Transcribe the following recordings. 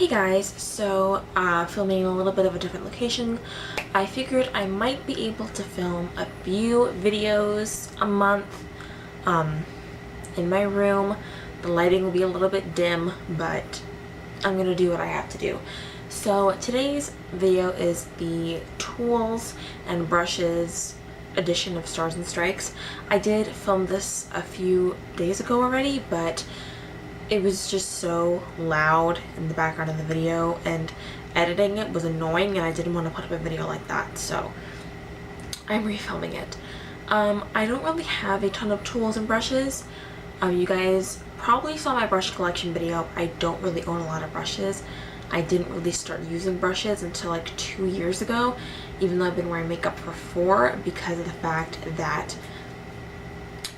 Hey guys, so filming in a little bit of a different location. I figured I might be able to film a few videos a month in my room. The lighting will be a little bit dim, but I'm gonna do what I have to do. So today's video is the tools and brushes edition of Stars and Strikes. I did film this a few days ago already, but it was just so loud in the background of the video and editing it was annoying, and I didn't want to put up a video like that, so I'm refilming it. I don't really have a ton of tools and brushes. You guys probably saw my brush collection video. I don't really own a lot of brushes. I didn't really start using brushes until like 2 years ago, even though I've been wearing makeup for 4, because of the fact that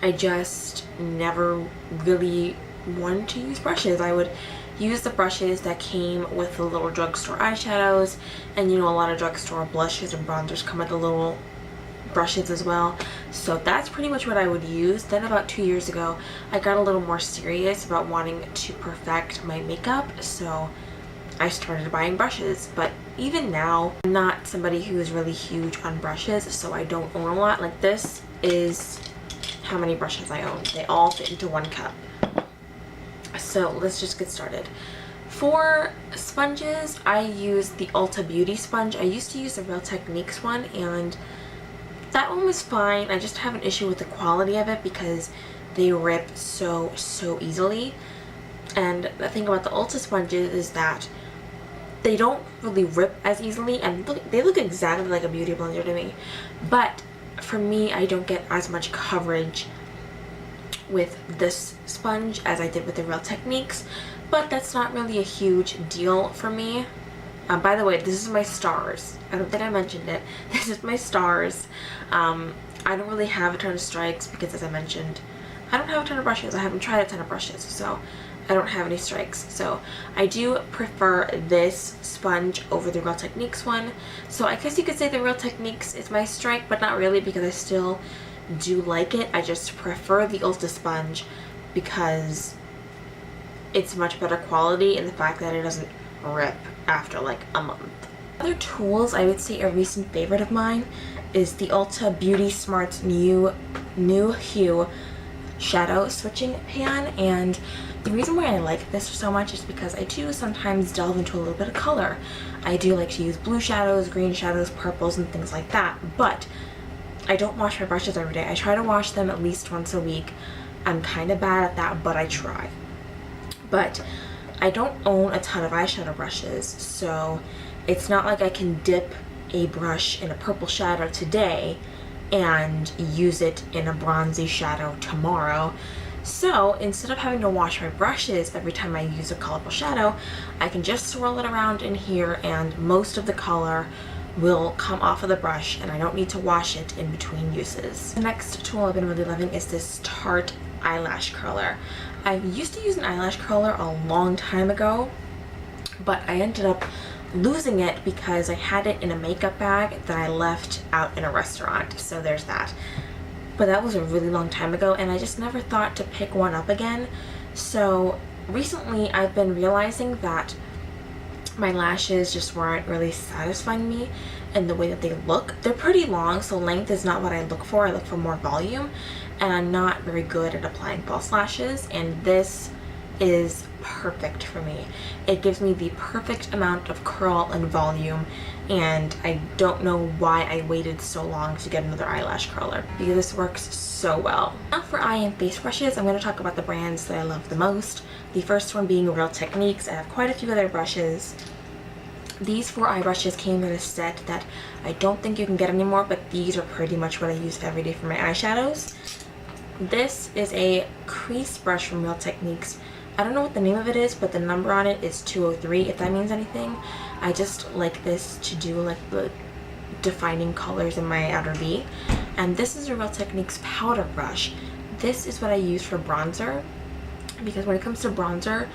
I just never really wanted to use brushes. I would use the brushes that came with the little drugstore eyeshadows, and you know, a lot of drugstore blushes and bronzers come with the little brushes as well. So that's pretty much what I would use. Then about 2 years ago, I got a little more serious about wanting to perfect my makeup, so I started buying brushes. But even now, I'm not somebody who is really huge on brushes, so I don't own a lot. Like, this is how many brushes I own. They all fit into one cup. So let's just get started. For sponges, I use the Ulta Beauty sponge. I used to use the Real Techniques one, and that one was fine. I just have an issue with the quality of it because they rip so easily. And the thing about the Ulta sponges is that they don't really rip as easily, and they look exactly like a beauty blender to me. But for me, I don't get as much coverage with this sponge as I did with the Real Techniques, but that's not really a huge deal for me. By the way, this is my Stars. I don't think I mentioned it. This is my Stars. I don't really have a ton of strikes because, as I mentioned, I don't have a ton of brushes. I haven't tried a ton of brushes, so I don't have any strikes. So I do prefer this sponge over the Real Techniques one. So I guess you could say the Real Techniques is my strike, but not really, because I still do like it. I just prefer the Ulta sponge because it's much better quality, and the fact that it doesn't rip after like a month. Other tools I would say a recent favorite of mine is the Ulta Beauty Smarts new hue shadow switching pan. And the reason why I like this so much is because I do sometimes delve into a little bit of color. I do like to use blue shadows, green shadows, purples, and things like that, but I don't wash my brushes every day. I try to wash them at least once a week. I'm kind of bad at that, but I try. But I don't own a ton of eyeshadow brushes, so it's not like I can dip a brush in a purple shadow today and use it in a bronzy shadow tomorrow. So instead of having to wash my brushes every time I use a colorful shadow, I can just swirl it around in here, and most of the color will come off of the brush, and I don't need to wash it in between uses. The next tool I've been really loving is this Tarte eyelash curler. I used to use an eyelash curler a long time ago, but I ended up losing it because I had it in a makeup bag that I left out in a restaurant, so there's that. But that was a really long time ago, and I just never thought to pick one up again. So recently I've been realizing that my lashes just weren't really satisfying me in the way that they look. They're pretty long, so length is not what I look for. I look for more volume, and I'm not very good at applying false lashes, and this is perfect for me. It gives me the perfect amount of curl and volume, and I don't know why I waited so long to get another eyelash curler, because this works so well. Now for eye and face brushes, I'm going to talk about the brands that I love the most. The first one being Real Techniques. I have quite a few other brushes. These 4 eye brushes came in a set that I don't think you can get anymore, but these are pretty much what I use every day for my eyeshadows. This is a crease brush from Real Techniques. I don't know what the name of it is, but the number on it is 203, if that means anything. I just like this to do like the defining colors in my outer V. And this is a Real Techniques powder brush. This is what I use for bronzer, because when it comes to bronzer,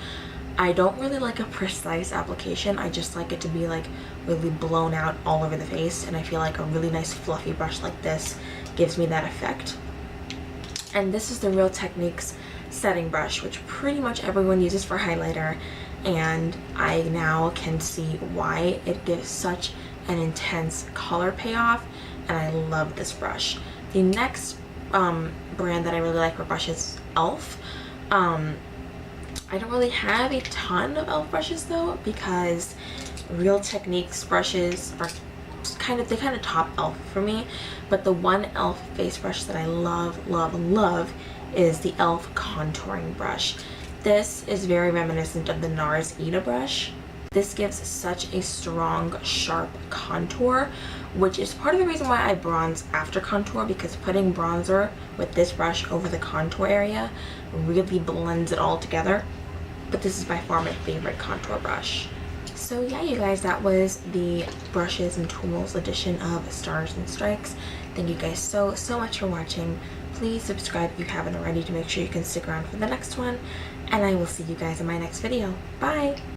I don't really like a precise application. I just like it to be like really blown out all over the face, and I feel like a really nice fluffy brush like this gives me that effect. And this is the Real Techniques setting brush, which pretty much everyone uses for highlighter, and I now can see why it gives such an intense color payoff, and I love this brush. The next brand that I really like for brushes is e.l.f. I don't really have a ton of e.l.f. brushes though, because Real Techniques brushes are kind of top e.l.f. for me, but the one e.l.f. face brush that I love is the e.l.f. contouring brush. This is very reminiscent of the NARS Ita brush. This gives such a strong, sharp contour, which is part of the reason why I bronze after contour, because putting bronzer with this brush over the contour area really blends it all together. But this is by far my favorite contour brush. So yeah, you guys, that was the brushes and tools edition of Stars and Strikes. Thank you guys so much for watching. Please subscribe if you haven't already to make sure you can stick around for the next one, and I will see you guys in my next video. Bye!